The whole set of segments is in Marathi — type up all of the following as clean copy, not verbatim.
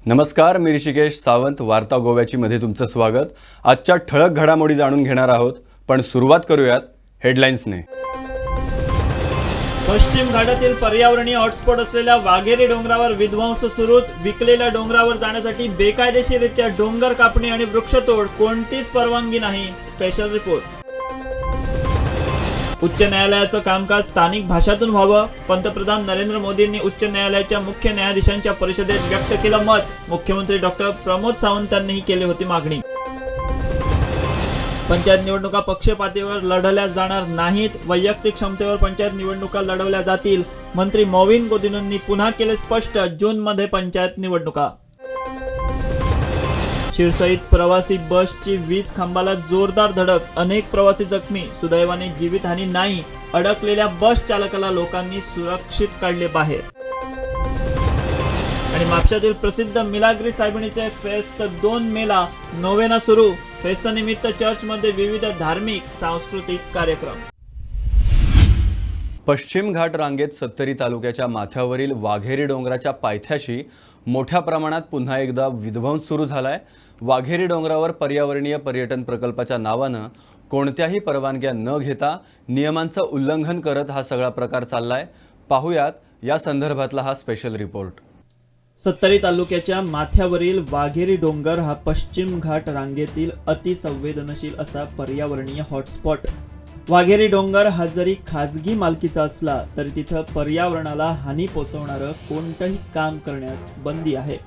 नमस्कार, मी ऋषिकेश सावंत. वार्ता गोव्याची मध्ये तुमचं स्वागत. आजच्या ठळक घडामोडी जाणून घेणार आहोत, पण सुरुवात करूयात हेडलाईन्सने. पश्चिम घाटातील पर्यावरणीय हॉटस्पॉट असलेल्या वाघेरी डोंगरावर विध्वंस सुरूच. विकलेल्या डोंगरावर जाण्यासाठी बेकायदेशीररित्या डोंगर कापणी आणि वृक्षतोड, कोणतीच परवानगी नाही. Special report. उच्च न्यायालयाचं कामकाज स्थानिक भाषातून व्हावं. पंतप्रधान नरेंद्र मोदींनी उच्च न्यायालयाच्या मुख्य न्यायाधीशांच्या परिषदेत व्यक्त केलं मत. मुख्यमंत्री डॉक्टर प्रमोद सावंतांनीही केली होती मागणी. पंचायत निवडणुका पक्षपातीवर लढवल्या जाणार नाहीत. वैयक्तिक क्षमतेवर पंचायत निवडणुका लढवल्या जातील. मंत्री मोविन गोदिनोंनी पुन्हा केले स्पष्ट. जूनमध्ये पंचायत निवडणुका. शिरसईत प्रवासी बसची वीज खांबाला जोरदार धडक. अनेक प्रवासी जखमी. सुदैवाने जीवितहानी नाही. अडकलेल्या बस चालकाला लोकांनी सुरक्षित काढले बाहेर. आणि म्हापशातील प्रसिद्ध मिलाग्री साहेबणीचे फेस्त 2 मेला नोवेना सुरू. फेस्त निमित्त चर्चमध्ये विविध धार्मिक सांस्कृतिक कार्यक्रम. पश्चिम घाट रांगेत सत्तरी तालुक्याच्या माथ्यावरील वाघेरी डोंगराच्या पायथ्याशी मोठ्या प्रमाणात पुन्हा एकदा विध्वंस सुरू झालाय. वाघेरी डोंगरावर पर्यावरणीय पर्यटन प्रकल्पाच्या नावानं कोणत्याही परवानग्या न घेता नियमांचं उल्लंघन करत हा सगळा प्रकार चाललाय. पाहूयात या संदर्भातला हा स्पेशल रिपोर्ट. सत्तरी तालुक्याच्या माथ्यावरील वाघेरी डोंगर हा पश्चिम घाट रांगेतील अतिसंवेदनशील असा पर्यावरणीय हॉटस्पॉट. वाघेरी डोंगर हा जरी खाजगी मालकीचा असला तरी तिथं पर्यावरणाला हानी पोहोचवणारं कोणतंही काम करण्यास बंदी आहे.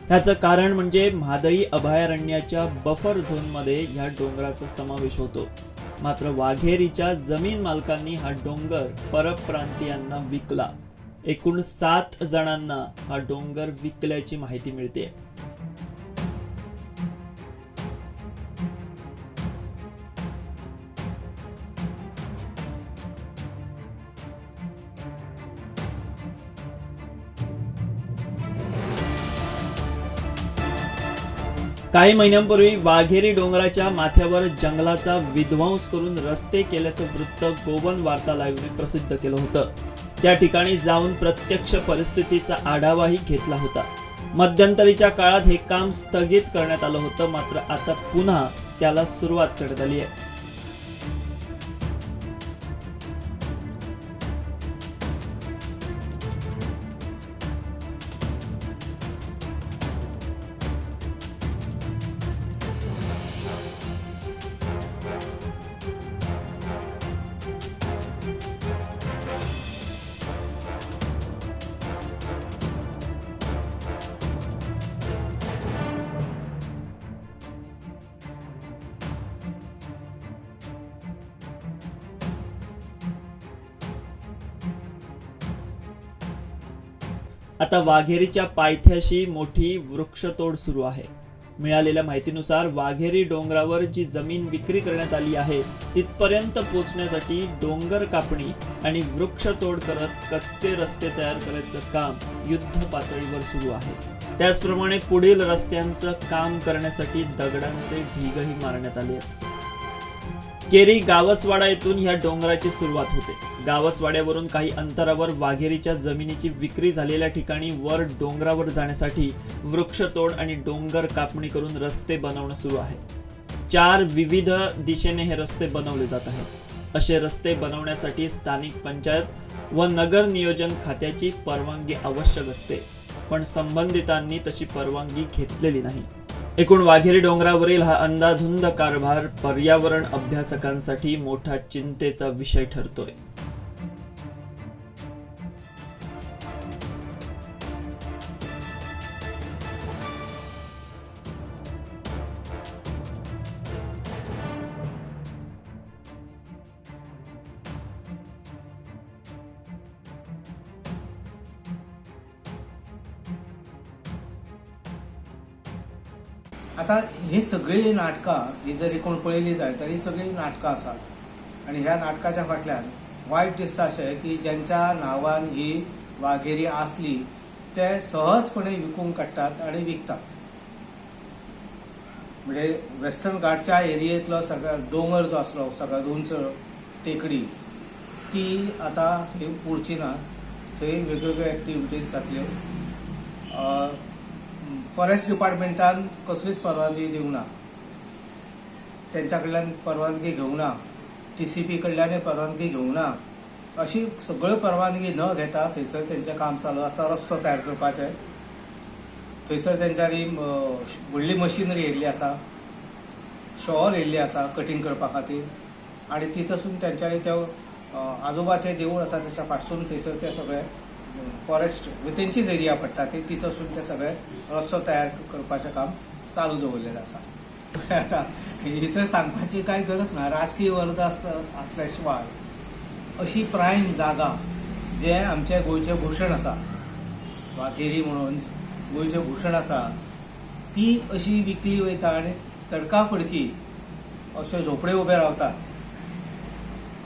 ह्याचं कारण म्हणजे म्हादई अभयारण्याच्या बफर झोनमध्ये ह्या डोंगराचा समावेश होतो. मात्र वाघेरीच्या जमीन मालकांनी हा डोंगर परप्रांतीयांना विकला. एकूण 7 जणांना हा डोंगर विकल्याची माहिती मिळते. काही महिन्यांपूर्वी वाघेरी डोंगराच्या माथ्यावर जंगलाचा विध्वंस करून रस्ते केल्याचं वृत्त गोवन वार्ता लाईव्हने प्रसिद्ध केलं होतं. त्या ठिकाणी जाऊन प्रत्यक्ष परिस्थितीचा आढावाही घेतला होता. मध्यंतरीच्या काळात हे काम स्थगित करण्यात आलं होतं, मात्र आता पुन्हा त्याला सुरुवात करण्यात आली आहे. आता वाघेरीच्या पायथ्याशी मोठी वृक्षतोड सुरू आहे. मिळालेल्या माहितीनुसार वाघेरी डोंगरावर जी जमीन विक्री करण्यात आली आहे तिथपर्यंत पोहोचण्यासाठी डोंगर कापणी आणि वृक्षतोड करत कच्चे रस्ते तयार करायचं काम युद्ध पातळीवर सुरू आहे. त्याचप्रमाणे पुढील रस्त्यांचं काम करण्यासाठी दगडांचे ढीगही मारण्यात आले आहेत. केरी गावसवाडा येथून ह्या डोंगराची सुरुवात होते. गावसवाड्यावरून काही अंतरावर वाघेरीच्या जमिनीची विक्री झालेल्या ठिकाणी वर डोंगरावर जाण्यासाठी वृक्षतोड आणि डोंगर कापणी करून रस्ते बनवणं सुरू आहे. 4 विविध दिशेने हे रस्ते बनवले जात आहेत. असे रस्ते बनवण्यासाठी स्थानिक पंचायत व नगर नियोजन खात्याची परवानगी आवश्यक असते, पण संबंधितांनी तशी परवानगी घेतलेली नाही. एकूण वाघेरी डोंगरावरील हा अंधाधुंद कारभार पर्यावरण अभ्यासकांसाठी मोठा चिंतेचा विषय ठरतोय. आता ही सगळी नाटकां ही जरी कोण पळयली जाय तर ही सगळी नाटकां आसात. आनी ह्या नाटकाच्या फाटल्यान वायट दिसता अशें की ज्यांच्या नांवान ही वाघेरी आसली ते सहजपणे विकूंक काडटात आनी विकतात. म्हणजे वेस्टर्न घाटच्या एरियेतलो सगळ्यात दोंगर जो आसलो सगळ्यात उंच टेकडी ती आता थंय उरची ना. थंय वेगवेगळ्यो एक्टिविटीज जातल्यो. फॉरेस्ट डिपार्टमेंटान कसलीच परवानगी दिवंक ना, त्यांच्या कडल्यान परवानगी घेवंक ना, TCP कडल्यानय परवानगी घेवंक ना, अशी सगळ्यो परवानगी न घेता थंयसर तेंचें काम चालू आसा रस्तो तयार करपाचें. थंयसर तेंच्यांनी व्हडली मशिनरी येयल्ली आसा, शॉवर येयल्ली आसा कटींग करपा खातीर, आनी तितून तेंच्यांनी ते आजोबाचें देवूळ आसा तेच्या फाटसून थंयसर ते सगळे फॉरेस्ट तेंचीच एरिया पडटा ती तितून ते सगळे रस्तो तयार करपाचें काम चालू दवरलेलें आसा. आतां इतर सांगपाची कांय गरज ना. राजकीय वर्ग आसल्या शिवाय अशी प्रायम जागा जे आमचे गोंयचें भूषण आसा, वाघेरी म्हणून गोंयचें भूषण आसा, ती अशी विकली वयता आनी तडकाफडकी अश्यो झोपड्यो उबे रावतात,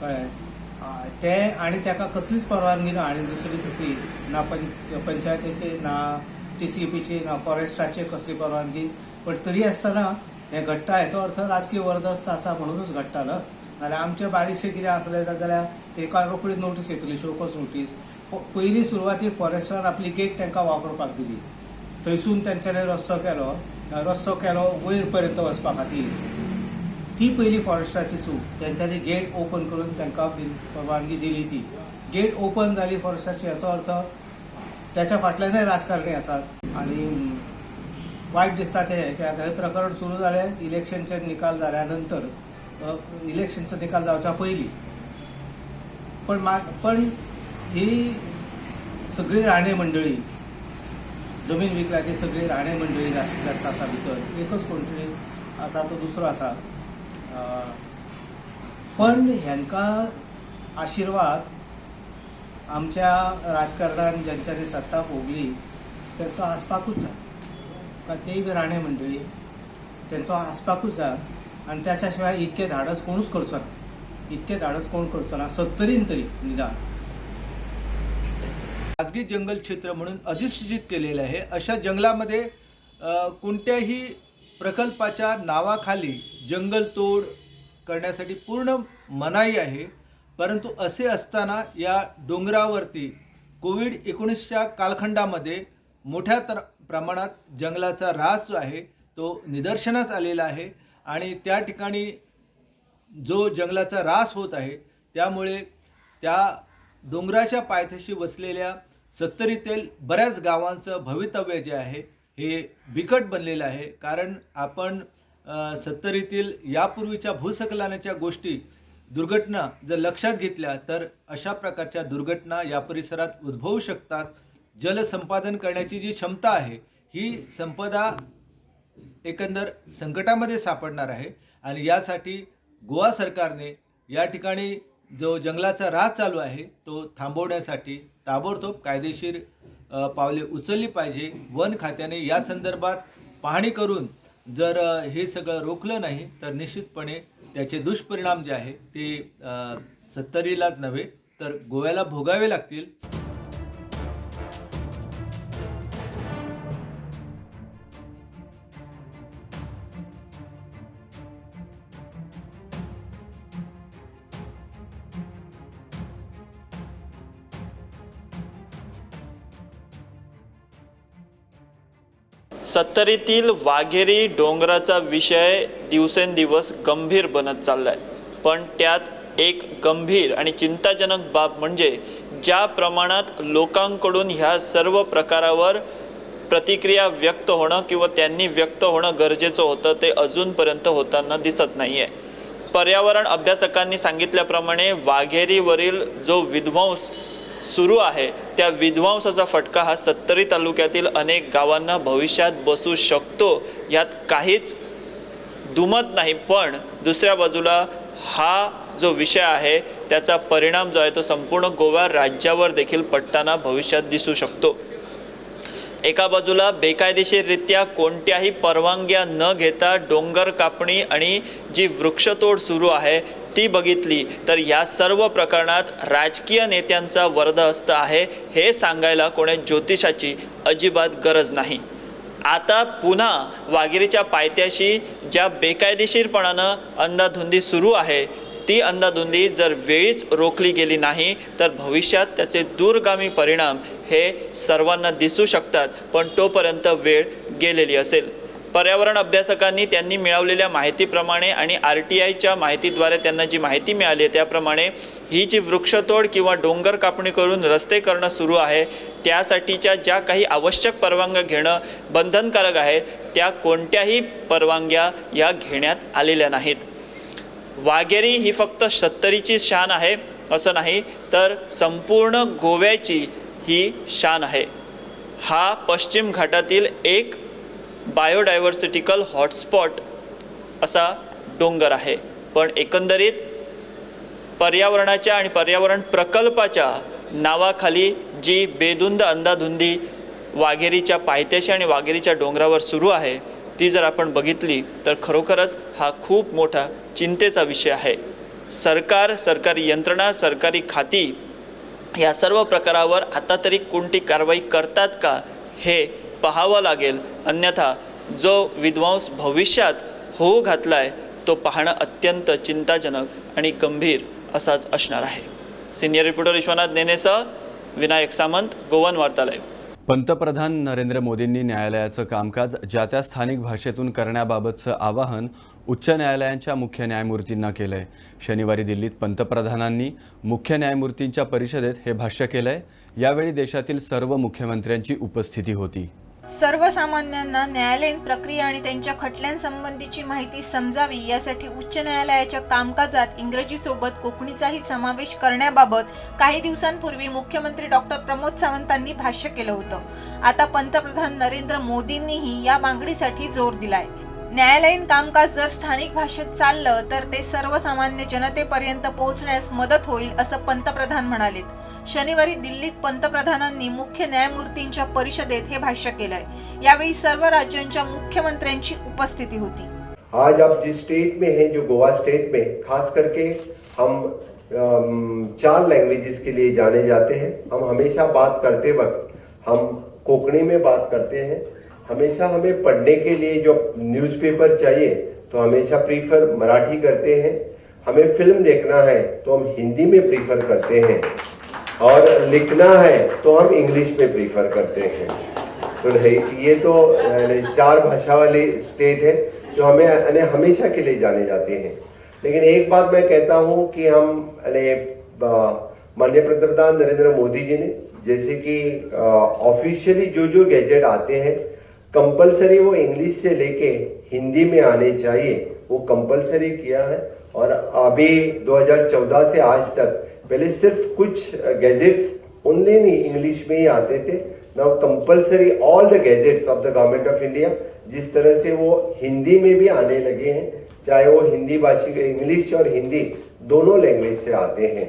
कळ्ळें. ते आनी ताका कसलीच परवानगी ना, आनी दुसरी तिसरी ना पंचायतीची ना TCPची ना फॉरेस्टाची कसली परवानगी. पण तरी आसतना हें घडटा हेचो अर्थ राजकीय वर्दस्त आसा म्हणूनच घडटा ना. नाल्यार आमचे बारीकशें कितें आसलें जाल्यार तेका रोखडीच नोटीस येतली, शोकस नोटीस. पयलीं सुरवातीक फॉरेस्टान आपली गेट तांकां वापरपाक दिली, थंयसून तेंच्यांनी रस्तो केलो वयर पर्यंत वचपा खातीर. ती पयली फॉरेस्टाची चूक. तेंच्यांनी गेट ओपन करून तांकां परवानगी दिली. ती गेट ओपन जाली फॉरेस्टाची हाचो अर्थ त्याच्या फाटल्यानय राजकारणी आसात. आनी वायट दिसता तें की आतां हें प्रकरण सुरू जालें इलेक्शनचे निकाल जाल्या नंतर, इलेक्शनचो निकाल जावच्या पयलीं. पण ही सगळी राणे मंडळी जमीन विकल्या ती सगळी राणे मंडळी जास्त आसा भितर. एकच कोण तरी आसा तो दुसरो आसा. पण हांकां आशिर्वाद आमच्या राजकारणान ज्यांच्यांनी सत्ता भोगली तेंचो आसपाकूच जाय. तेय बी राणे मंडळी तेंचो आसपाकूच जाय. आनी त्याच्या शिवाय इतकें धाडस कोणूच करचो ना. इतकें धाडस कोण करचो ना 70 तरी निदान. खाजगी जंगल क्षेत्र म्हणून अधिसूचित केलेले आहे. अशा जंगलामध्ये कोणत्याही प्रकल्पाच्या नावाखाली जंगलतोड करण्यासाठी पूर्ण मनाई आहे. परंतु असे असताना या डोंगरावरती कोविड-19च्या कालखंडामध्ये मोठ्या प्रमाणात जंगलाचा ऱ्हास जो आहे तो निदर्शनास आलेला आहे. आणि त्या ठिकाणी जो जंगलाचा ऱ्हास होत आहे त्यामुळे त्या डोंगराच्या पायथ्याशी वसलेल्या सत्तरीतील बऱ्याच गावांचं भवितव्य जे आहे हे बिकट बनलेलं आहे. कारण आपण सत्तरीतील यापूर्वीच्या भूस्खलनाच्या गोष्टी दुर्घटना जर लक्षात घेतल्या तर अशा प्रकारच्या दुर्घटना या परिसरात उद्भवू शकतात. जलसंपादन करण्याची जी क्षमता आहे ही संपदा एकंदर संकटामध्ये सापडणार आहे. आणि यासाठी गोवा सरकारने या ठिकाणी जो जंगलाचा ऱ्हास चालू आहे तो थांबवण्यासाठी ताबडतोब कायदेशीर पावले उचलली पाहिजे. वन खात्याने या संदर्भात पाहणी करून जर हे सगळं रोखलं नाही तर निश्चितपणे त्याचे दुष्परिणाम जे आहे ते सत्तरीलाच नव्हे तर गोव्याला भोगावे लागतील. सत्तरीतील वाघेरी डोंगराचा विषय दिवसेंदिवस गंभीर बनत चाललाय. पण त्यात एक गंभीर आणि चिंताजनक बाब म्हणजे ज्या प्रमाणात लोकांकडून ह्या सर्व प्रकारावर प्रतिक्रिया व्यक्त होणं किंवा त्यांनी व्यक्त होणं गरजेचं होतं ते अजूनपर्यंत होताना दिसत नाही आहे. पर्यावरण अभ्यासकांनी सांगितल्याप्रमाणे वाघेरीवरील जो विध्वंस सुरू आहे त्या विध्वंसाचा फटका हा सत्तरी तालुक्यातील अनेक गावांना भविष्यात बसू शकतो यात काहीच दुमत नाही. पण दुसऱ्या बाजूला हा जो विषय आहे त्याचा परिणाम जो आहे तो संपूर्ण गोवा राज्यावर देखील पडताना भविष्यात दिसू शकतो. एका बाजूला बेकायदेशीररित्या कोणत्याही परवानग्या न घेता डोंगर कापणी आणि जी वृक्षतोड सुरू आहे ती बघितली तर या सर्व प्रकरणात राजकीय नेत्यांचा वर्दहस्त आहे हे सांगायला कोणी ज्योतिषाची अजिबात गरज नाही. आता पुन्हा वाघेरीच्या पायथ्याशी ज्या बेकायदेशीरपणानं अंधाधुंदी सुरू आहे ती अंधाधुंदी जर वेळीच रोखली गेली नाही तर भविष्यात त्याचे दूरगामी परिणाम हे सर्वांना दिसू शकतात, पण तोपर्यंत वेळ गेलेली असेल. पर्यावरण अभ्यासकांनी त्यांनी मिळवलेल्या माहितीप्रमाणे आणि RTIच्या माहितीद्वारे त्यांना जी माहिती मिळाली आहे त्याप्रमाणे ही जी वृक्षतोड किंवा डोंगर कापणी करून रस्ते करणं सुरू आहे त्यासाठीच्या ज्या काही आवश्यक परवानग्या घेणं बंधनकारक आहे त्या कोणत्याही परवानग्या या घेण्यात आलेल्या नाहीत. वाघेरी ही फक्त सत्तरीची शान आहे असं नाही, तर संपूर्ण गोव्याची ही शान आहे. हा पश्चिम घाटातील एक बायोडायव्हर्सिटिकल हॉटस्पॉट असा डोंगर आहे. पण एकंदरीत पर्यावरणाच्या आणि पर्यावरण प्रकल्पाच्या नावाखाली जी बेधुंद अंधाधुंदी वाघेरीच्या पायथ्याशी आणि वाघेरीच्या डोंगरावर सुरू आहे ती जर आपण बघितली तर खरोखरच हा खूप मोठा चिंतेचा विषय आहे. सरकारी यंत्रणा, सरकारी खाती या सर्व प्रकारावर आता तरी कोणती कारवाई करतात का हे पाहावं लागेल. अन्यथा जो विध्वंस भविष्यात होऊ घातलाय तो पाहणं अत्यंत चिंताजनक आणि गंभीर असाच असणार आहे. सिनियर रिपोर्टर विश्वनाथ नेनेसह विनायक सामंत, गोवन वार्ता लाईव्ह. पंतप्रधान नरेंद्र मोदींनी न्यायालयाचं कामकाज ज्या त्या स्थानिक भाषेतून करण्याबाबतचं आवाहन उच्च न्यायालयांच्या मुख्य न्यायमूर्तींना केलंय. शनिवारी दिल्लीत पंतप्रधानांनी मुख्य न्यायमूर्तींच्या परिषदेत हे भाष्य केलंय. यावेळी देशातील सर्व मुख्यमंत्र्यांची उपस्थिती होती. सर्वसामान्यांना न्यायालयीन प्रक्रिया आणि त्यांच्या खटल्यांसंबंधीची माहिती समजावी यासाठी उच्च न्यायालयाच्या कामकाजात इंग्रजीसोबत कोकणीचाही समावेश करण्याबाबत काही दिवसांपूर्वी मुख्यमंत्री डॉक्टर प्रमोद सावंतांनी भाष्य केलं होतं. आता पंतप्रधान नरेंद्र मोदींनीही या मागणीसाठी जोर दिलाय. न्यायालयीन कामकाज जर स्थानिक भाषेत चाललं तर ते सर्वसामान्य जनतेपर्यंत पोहोचण्यास मदत होईल असं पंतप्रधान म्हणालेत. शनिवारी दिल्लीत पंतप्रधानांनी मुख्य न्यायमूर्तींच्या परिषदेत हे भाष्य केलंय. यावेळी सर्व राज्यांच्या मुख्यमंत्र्यांची उपस्थिति होती. आज आप जिस स्टेट में हैं, जो गोवा स्टेट में, खास करके हम 4 लैंग्वेजेस के लिए जाने जाते हैं. हम हमेशा बात करते वक्त हम कोंकणी में बात करते हैं. हमेशा हमें पढ़ने के लिए जो न्यूज़पेपर चाहिए तो हमेशा प्रीफर मराठी करते हैं. हमें फिल्म देखना है तो हम हिंदी में प्रीफर करते हैं और लिखना है तो हम इंग्लिश में प्रीफर करते हैं. तो ये तो 4 भाषा वाली स्टेट है जो हमें हमेशा के लिए जाने जाते हैं. लेकिन एक बात मैं कहता हूं कि हम माननीय पंतप्रधान नरेंद्र मोदी जी ने जैसे कि ऑफिशियली जो गैजेट आते हैं कंपलसरी वो इंग्लिश से लेके हिंदी में आने चाहिए, वो कंपलसरी किया है. और अभी 2014 से आज तक पहले सिर्फ कुछ गैजेट्स ओनली नहीं इंग्लिश में ही आते थे. Now compulsory all the gadgets of the government of India जिस तरह से वो हिंदी में भी आने लगे हैं, चाहे वो हिंदी भाषी इंग्लिश और हिंदी दोनों लैंग्वेज से आते हैं.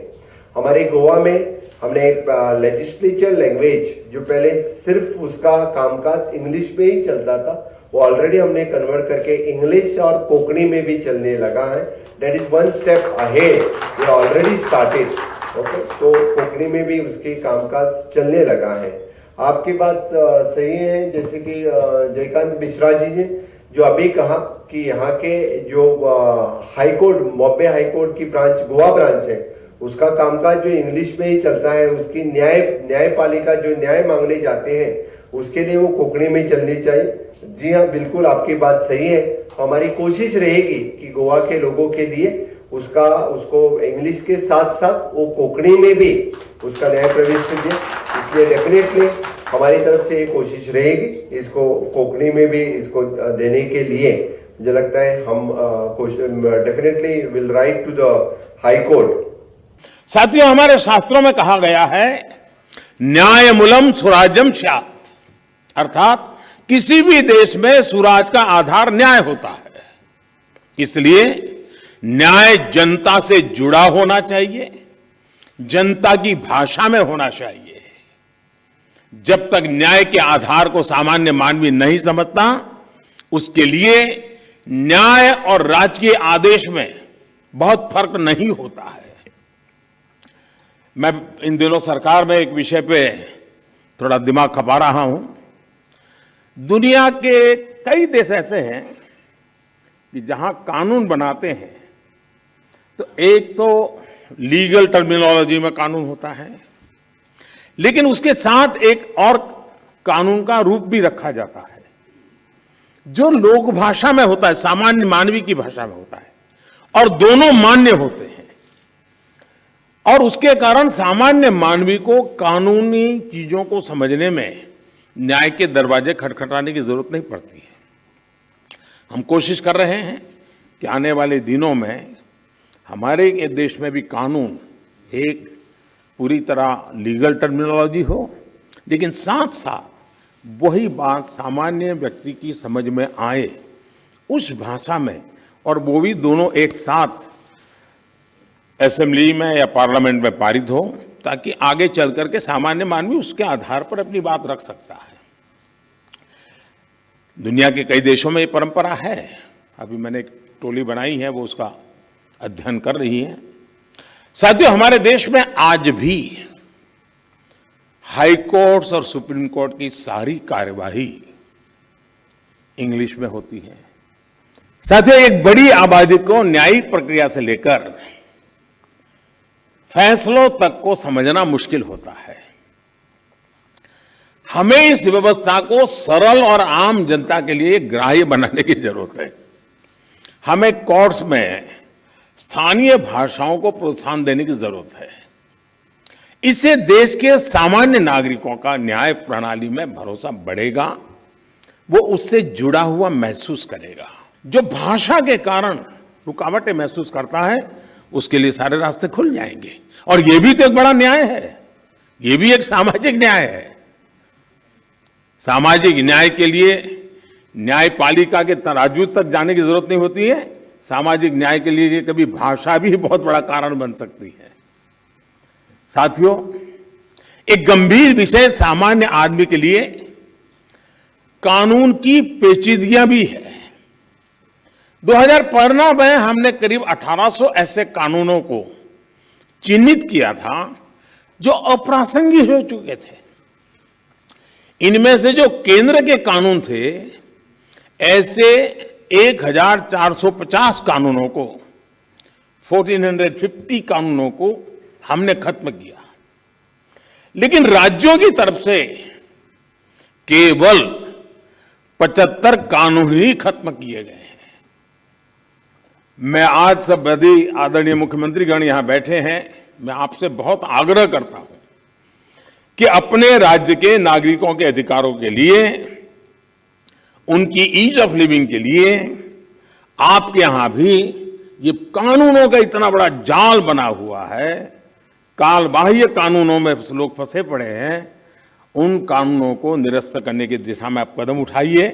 हमारे गोवा में हमने लेजिस्लेचर लैंग्वेज जो पहले सिर्फ उसका कामकाज इंग्लिश में ही चलता था वो ऑलरेडी हमने कन्वर्ट करके इंग्लिश और कोंकणी में भी चलने लगा है. That is 1 step ahead, we already started. Okay, तो कोंकणी में भी उसके कामकाज चलने लगा है. आपकी बात सही है. जैसे कि जयकांत मिश्रा जी ने जो अभी कहा कि यहाँ के जो हाईकोर्ट बॉम्बे हाईकोर्ट की ब्रांच गोवा ब्रांच है उसका कामकाज जो इंग्लिश में ही चलता है, उसकी न्यायपालिका जो न्याय मांगने जाते हैं उसके लिए वो कोंकणी में चलनी चाहिए. जी हाँ, बिल्कुल आपकी बात सही है. हमारी कोशिश रहेगी कि गोवा के लोगों के लिए उसको इंग्लिश के साथ साथ वो कोंकणी में भी उसका न्याय प्रविष्टि दे. इसलिए डेफिनेटली हमारी तरफ से ये कोशिश रहेगी इसको कोंकणी में भी इसको देने के लिए. मुझे लगता है हम definitely will write to the high court. साथियों, हमारे शास्त्रों में कहा गया है न्यायमूलम स्वराज्यम स्यात्, अर्थात किसी भी देश में स्वराज का आधार न्याय होता है. इसलिए न्याय जनता से जुड़ा होना चाहिए, जनता की भाषा में होना चाहिए. जब तक न्याय के आधार को सामान्य मानवी नहीं समझता उसके लिए न्याय और राजकीय आदेश में बहुत फर्क नहीं होता है. मैं इन दिनों सरकार में एक विषय पे थोड़ा दिमाग खपा रहा हूं. दुनिया के कई देश ऐसे हैं कि जहां कानून बनाते हैं तो एक तो लीगल टर्मिनोलॉजी में कानून होता है, लेकिन उसके साथ एक और कानून का रूप भी रखा जाता है जो लोक भाषा में होता है, सामान्य मानवी की भाषा में होता है, और दोनों मान्य होते हैं। और उसके कारण सामान्य मानवी को कानूनी चीजों को समझने में न्याय के दरवाजे खटखटाने की जरूरत नहीं पड़ती है। हम कोशिश कर रहे हैं कि आने वाले दिनों में हमारे देश में भी कानून एक पूरी तरह लीगल टर्मिनोलॉजी हो, लेकिन साथ साथ वही बात सामान्य व्यक्ति की समझ में आए उस भाषा में, और वो भी दोनों एक साथ असेंबली में या पार्लियामेंट में पारित हो, ताकि आगे चल करके सामान्य मानवी उसके आधार पर अपनी बात रख सकता है। दुनिया के कई देशों में ये परंपरा है। अभी मैंने एक टोली बनाई है, वो उसका अध्ययन कर रही है। साथियों, हमारे देश में आज भी हाई कोर्ट्स और सुप्रीम कोर्ट की सारी कार्यवाही इंग्लिश में होती है। साथियों, एक बड़ी आबादी को न्यायिक प्रक्रिया से लेकर फैसलों तक को समझना मुश्किल होता है। हमें इस व्यवस्था को सरल और आम जनता के लिए ग्राह्य बनाने की जरूरत है। हमें कोर्ट्स में स्थानीय भाषाओं को प्रोत्साहन देने की जरूरत है। इससे देश के सामान्य नागरिकों का न्याय प्रणाली में भरोसा बढ़ेगा, वो उससे जुड़ा हुआ महसूस करेगा। जो भाषा के कारण रुकावटें महसूस करता है, उसके लिए सारे रास्ते खुल जाएंगे। और ये भी तो एक बड़ा न्याय है, ये भी एक सामाजिक न्याय है। सामाजिक न्याय के लिए न्यायपालिका के तराजू तक जाने की जरूरत नहीं होती है। सामाजिक न्याय के लिए कभी भाषा भी बहुत बड़ा कारण बन सकती है। साथियों, एक गंभीर विषय सामान्य आदमी के लिए कानून की पेचीदगियां भी है। 2015 में हमने करीब 1800 ऐसे कानूनों को चिन्हित किया था जो अप्रासंगिक हो चुके थे। इनमें से जो केंद्र के कानून थे, ऐसे 1450 कानूनों को, 1450 कानूनों को हमने खत्म किया। लेकिन राज्यों की तरफ से केवल 75 कानून ही खत्म किए गए हैं। मैं आज सब बड़ी आदरणीय मुख्यमंत्रीगण यहां बैठे हैं, मैं आपसे बहुत आग्रह करता हूं कि अपने राज्य के नागरिकों के अधिकारों के लिए, उनकी ईज ऑफ लिविंग के लिए आपके यहां भी ये कानूनों का इतना बड़ा जाल बना हुआ है, काल बाह्य कानूनों में लोग फंसे पड़े हैं, उन कानूनों को निरस्त करने की दिशा में आप कदम उठाइए।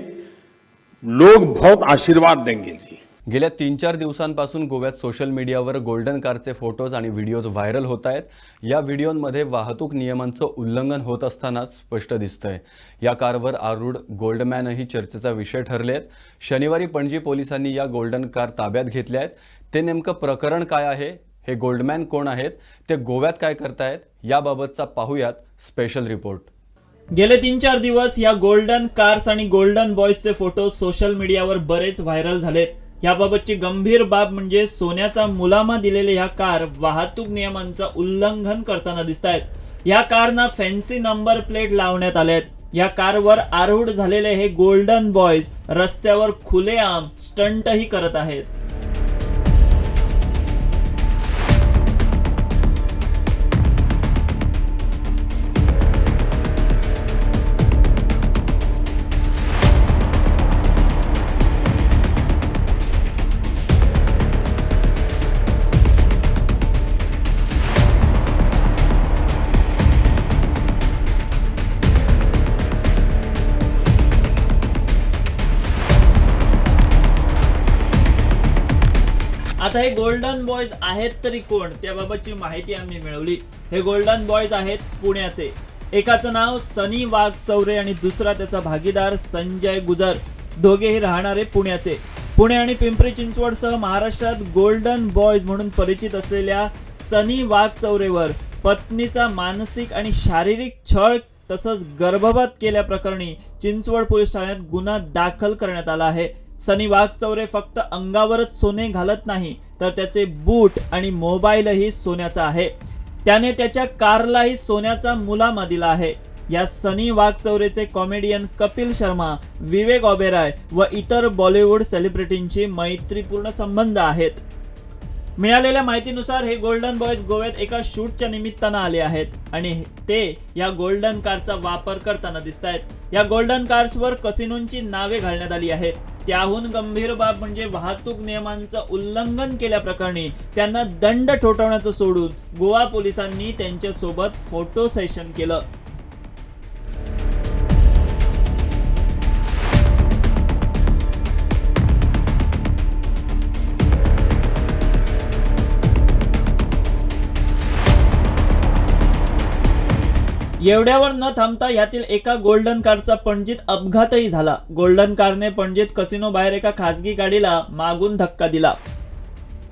लोग बहुत आशीर्वाद देंगे जी। गेल्या 3-4 दिवसांपासून गोव्यात सोशल मीडियावर गोल्डन कारचे फोटोज आणि व्हिडिओज व्हायरल होत आहेत। या व्हिडिओमध्ये वाहतूक नियमांचं उल्लंघन होत असताना स्पष्ट दिसतंय। या कारवर आरूढ गोल्डमॅनही चर्चेचा विषय ठरले आहेत। शनिवारी पणजी पोलिसांनी या गोल्डन कार ताब्यात घेतल्या आहेत। ते नेमकं प्रकरण काय आहे, हे गोल्डमॅन कोण आहेत, ते गोव्यात काय करतायत, याबाबतचा पाहूयात स्पेशल रिपोर्ट। गेले 3-4 दिवस या गोल्डन कार्स आणि गोल्डन बॉयजचे फोटो सोशल मीडियावर बरेच व्हायरल झालेत। याबाबतची गंभीर बाब म्हणजे सोन्याचा मुलामा दिलेले ह्या कार वाहतूक नियमांचं उल्लंघन करताना दिसतायत। या कारना फॅन्सी नंबर प्लेट लावण्यात आलेत। या कारवर आरूढ झालेले हे गोल्डन बॉयज रस्त्यावर खुलेआम स्टंटही करत आहेत। आता हे गोल्डन बॉयज आहेत तरी कोण, त्याबाबतची माहिती आम्ही मिळवली। हे गोल्डन बॉयज आहेत पुण्याचे। एकाचं नाव सनी वाघचौरे आणि दुसरा त्याचा भागीदार संजय गुजर, दोघेही राहणारे पुण्याचे। पुणे आणि पिंपरी चिंचवडसह महाराष्ट्रात गोल्डन बॉयज म्हणून परिचित असलेल्या सनी वाघचौरेवर पत्नीचा मानसिक आणि शारीरिक छळ तसंच गर्भपात केल्याप्रकरणी चिंचवड पोलीस ठाण्यात गुन्हा दाखल करण्यात आला आहे। सनी वाघचौरे फक्त अंगावरच सोने घालत नाही, तर त्याचे बूट आणि मोबाईलही सोन्याचा आहे. त्याने त्याच्या कारलाही सोन्याचा मुलामा दिला आहे. या सनी वाघचौरेचे कॉमेडियन कपिल शर्मा, विवेक ओबेरॉय व इतर बॉलिवूड सेलिब्रिटींची मैत्रीपूर्ण संबंध आहेत. मिळालेल्या माहितीनुसार हे गोल्डन बॉयज गोव्यात एका शूटच्या निमित्तानं आले आहेत आणि ते या गोल्डन कारचा वापर करताना दिसत आहेत. या गोल्डन कार्सवर कसिनोंची नावे घालण्यात आली आहेत. त्याहून गंभीर बाब म्हणजे वाहतूक नियमांचं उल्लंघन केल्याप्रकरणी त्यांना दंड ठोठावण्याचं सोडून गोवा पोलिसांनी त्यांच्यासोबत फोटो सेशन केलं. एवढ्यावर न थांबता यातील एका गोल्डन कारचा पणजीत अपघातही झाला. गोल्डन कारने पणजीत कसिनो बाहेर एका खासगी गाडीला मागून धक्का दिला.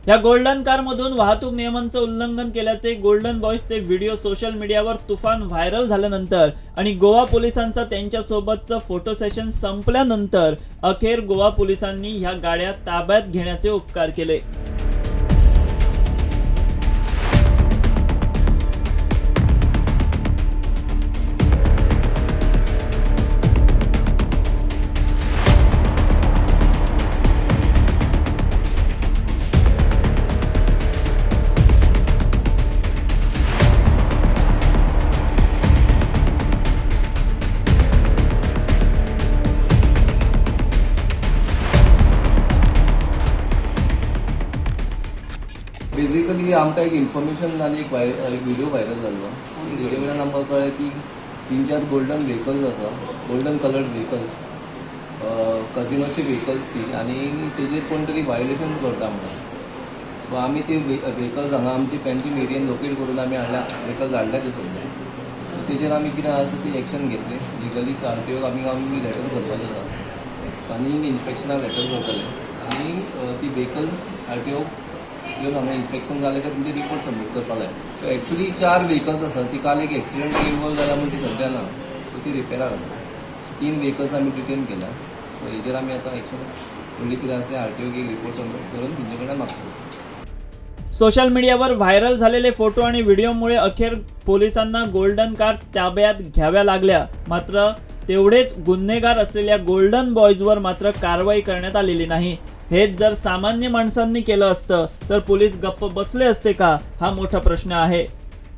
या गोल्डन कारमधून वाहतूक नियमांचं उल्लंघन केल्याचे गोल्डन बॉयजचे व्हिडिओ सोशल मीडियावर तुफान व्हायरल झाल्यानंतर आणि गोवा पोलिसांचा त्यांच्यासोबतचं फोटो सेशन संपल्यानंतर अखेर गोवा पोलिसांनी ह्या गाड्या ताब्यात घेण्याचे उपकार केले. बेसिकली आमकां एक इन्फॉर्मेशन आनी एक व्हिडिओ व्हायरल जाल्लो. व्हिडिओ वयल्यान आमकां कळ्ळें की 3-4 गोल्डन व्हेकल्स आसा, गोल्डन कलर्ड व्हेकल्स, कसिनोचे व्हेकल्स ती, आनी तेजेर कोण तरी वायलेशन करता म्हणून. सो आमी ते व्हेकल्स हांगा आमची पेंटीम एरियेन लोकेट करून आमी व्हेकल्स हाडल्या ते सगळे. सो तेजेर आमी कितें आसा ती एक्शन घेतली. लिगली आरटीओक आमी लेटर करपाचें आसा आनी इन्स्पेक्शनाक लेटर करतले आनी ती व्हेकल्स आरटीओक येवन हांगा इन्स्पेक्शन जालें काय तुमचे रिपोर्ट सबमीट करपाक लाय. सो एक्चुअली 4 व्हेकल्स आसा ती काल एक एक्सिडंट इन्वॉल्व जाला म्हणून ती सद्या ना. सो ती रिपेराक आसा. 3 व्हेकल्स आमी डिटेन केला. सो हेजेर आमी आतां एक्शन म्हणजे कितें आसलें आरटीओक एक रिपोर्ट सबमीट करून तेंचे कडेन मागता. सोशल मीडियावर व्हायरल झालेले फोटो आणि व्हिडिओमुळे अखेर पोलिसांना गोल्डन कार ताब्यात घ्याव्या लागल्या. मात्र तेवढेच गुन्हेगार असलेल्या गोल्डन बॉयजवर मात्र कारवाई करण्यात आलेली नाही. हेच जर सामान्य माणसांनी केलं असतं तर पोलीस गप्प बसले असते का, हा मोठा प्रश्न आहे.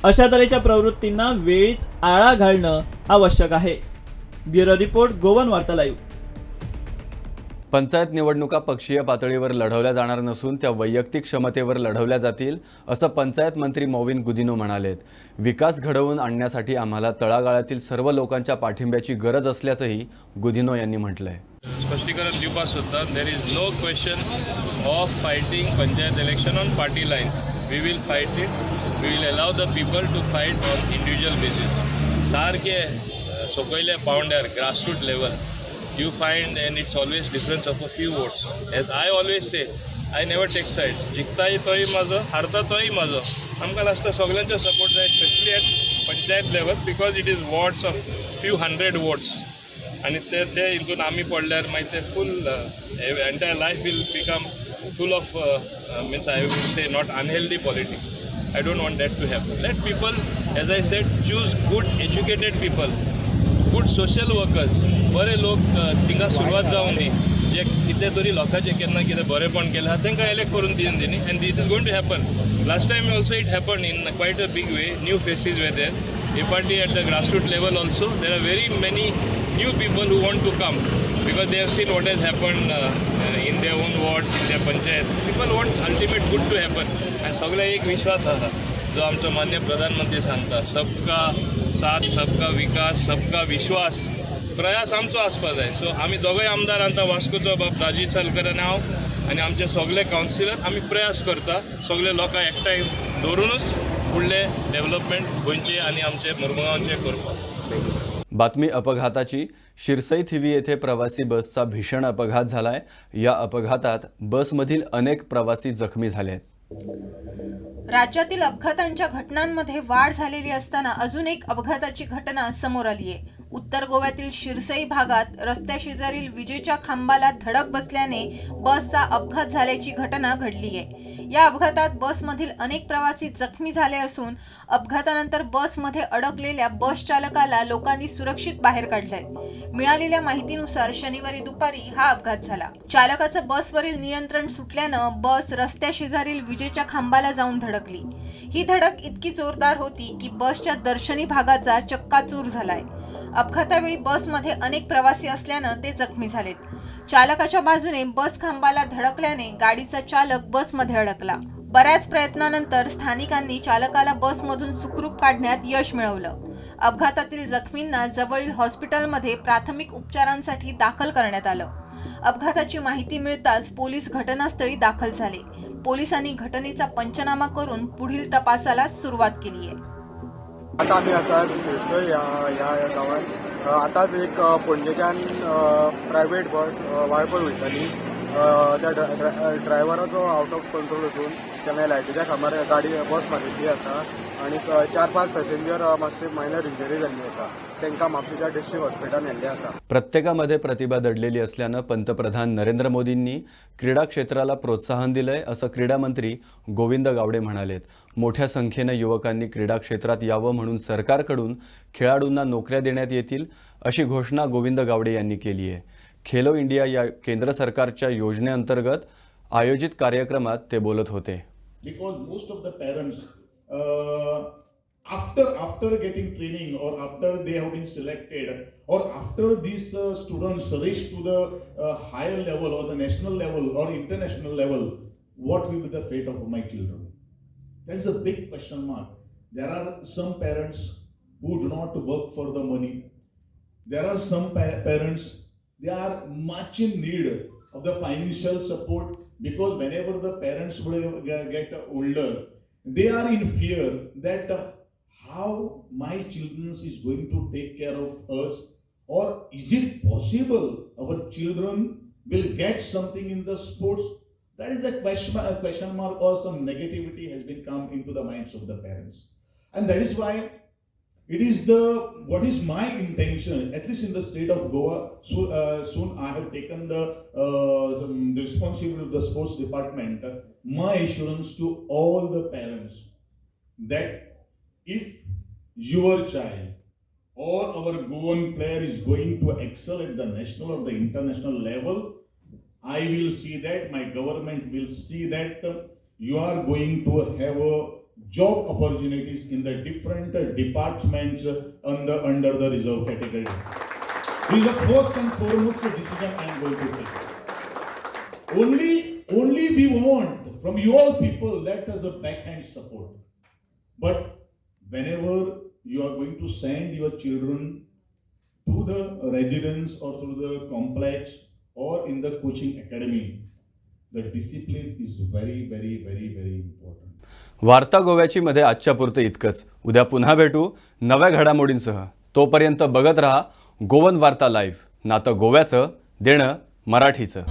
अशा तऱ्हेच्या प्रवृत्तींना वेळीच आळा घालणं आवश्यक आहे. Bureau report, Goan Varta live. Panchayat निवडणुका पक्षीय पातळीवर लढवल्या जाणार नसून त्या वैयक्तिक क्षमतेवर लढवल्या जातील असं पंचायत मंत्री मॉविन गुदिनो म्हणालेत. विकास घडवून आणण्यासाठी आम्हाला तळागाळातील सर्व लोकांच्या पाठिंब्याची गरज असल्याचंही गुदिनो यांनी म्हटलंय. स्पष्टीकरण दिवपाक सोदता. There is no question of fighting panchayat election on party lines. We will fight it. We will allow the people to fight on individual basis. सारखे सकयल्या पावंड्यार grassroot level you find, and it's always difference of a few votes. As I always say, I never take sides. जिखताय तोय माझो, हारता तोय माझो. आमकां लास्ट सगळ्यांचो सपोर्ट जाय, specially at panchayat level, because it is wards of few hundred votes. आनी ते हितून आमी पडल्यार मागीर ते full entire life will become full of means I would say not unhealthy politics. I don't want that to happen. Let people, as I said, choose good educated people. Good social workers, बरे लोक तिंका सुरवात जावन दी, जे कितें तरी लोकांचें केन्ना कितें बरेपण केलें आहा तांकां इलेक्ट करून दिवन दिनी. And it is going to happen. Last time also it happen in quite a big way. New faces were there. A party at the grassroot level also there are very many new people who want to come because they have seen what has happen in their own wards, in their panchayat. People want ultimate good to happen. आनी सगळ्या एक विश्वास आसा जो आमचो मान्य प्रधानमंत्री सांगता, सबका साथ, सबका विकास, सबका विश्वास. प्रयास आमचो आसपा जाय. सो आमी दोगूय आमदार आतां वास्कोचो बाब दाजी सालकर आनी हांव आनी आमचे सगळे कावन्सिलर आमी प्रयास करता सगळे लोकांक एकठांय दवरूनच फुडले डेव्हलपमेंट गोंयचे आनी आमचे मुरमुगांवचे करपाक. बातमी अपघाताची. शिरसई थिवी येथे प्रवासी बसचा भीषण अपघात झालाय. या अपघातात बसमधील अनेक प्रवासी जखमी झाले. राज्यातील अपघातांच्या घटनांमध्ये वाढ झालेली असताना अजून एक अपघाताची घटना समोर आली आहे. उत्तर गोव्यातील शिरसई भागात रस्त्याशेजारील विजेच्या खांबाला धडक बसल्याने बसचा अपघात झाल्याची घटना घडली आहे. या अपघातात बसमधील अनेक प्रवासी जखमी झाले असून अपघातानंतर बसमध्ये अडकलेल्या बस चालकाला लोकांनी सुरक्षित बाहेर काढलंय। मिळालेल्या माहितीनुसार शनिवारी दुपारी हा अपघात झाला। चालकाचं बसवरील नियंत्रण सुटल्यानं बस रस्त्याशेजारील विजेच्या खांबाला जाऊन धडकली। ही धडक इतकी जोरदार होती की बसच्या दर्शनी भागाचा चक्काचूर झालाय। अपघातावेळी बसमध्ये अनेक प्रवासी असल्यानं ते जखमी झालेत। चालकाच्या बाजूने बस खांबाला धडकल्याने गाडीचा चालक बसमध्ये अडकला। बऱ्याच प्रयत्नानंतर स्थानिकांनी चालकाला बसमधून सुखरूप काढण्यात यश मिळवलं। अपघातातील जखमींना जवळील हॉस्पिटलमध्ये प्राथमिक उपचारांसाठी दाखल करण्यात आलं। अपघाताची माहिती मिळताच पोलीस घटनास्थळी दाखल झाले। पोलिसांनी घटनेचा पंचनामा करून पुढील तपासाला सुरुवात केली आहे। आता आम्ही असा ह्या गावात आताच एक पणजेच्यान प्रायव्हेट बस वाळपय वयताली त्या ड्रायव्हराचो आउट ऑफ कंट्रोल वचून तेन्ना लायटीच्या खांबार गाडी बस मारिल्ली आसा आणि 4-5 पॅसेंजर मातशे मायनर इंजरी जाल्ली आसा। तांकां म्हापशेच्या डिस्ट्रिक्ट हॉस्पिटलांत नेल्ले आसा। प्रत्येकामध्ये प्रतिभा दडलेली असल्यानं पंतप्रधान नरेंद्र मोदींनी क्रीडा क्षेत्राला प्रोत्साहन दिलंय असं क्रीडा मंत्री गोविंद गावडे म्हणालेत। मोठ्या संख्येनं युवकांनी क्रीडा क्षेत्रात यावं म्हणून सरकारकडून खेळाडूंना नोकऱ्या देण्यात येतील अशी घोषणा गोविंद गावडे यांनी केली आहे। खेलो इंडिया या केंद्र सरकारच्या योजनेअंतर्गत आयोजित कार्यक्रमात ते बोलत होते। Because most of the parents after getting training or after they have been selected or after these students reach to the higher level or the national level or international level, what will be the fate of my children? That is a big question mark. There are some parents who do not work for the money. There are some parents, they are much in need of the financial support, because whenever the parents will get older, they are in fear that how my children is going to take care of us, or is it possible our children will get something in the sports? That is a question mark, or some negativity has been come into the minds of the parents. And that is why it is what is my intention, at least in the state of Goa. Soon I have taken the responsibility of the sports department. My assurance to all the parents that if your child or our Goan player is going to excel at the national or the international level, I will see that, my government will see that you are going to have a job opportunities in the different departments under the reserve category. This is the first and foremost decision I am going to take. Only we want from you all people, let us a backhand support. But whenever you are going to send your children to the residence or to the complex or in the coaching academy, the discipline is very, very, very, very important. वार्ता गोव्याची मध्ये आजच्या पुरतं इतकंच। उद्या पुन्हा भेटू नव्या घडामोडींसह। तोपर्यंत बघत रहा गोवन वार्ता लाईव्ह, नातं गोव्याचं देणं मराठीचं।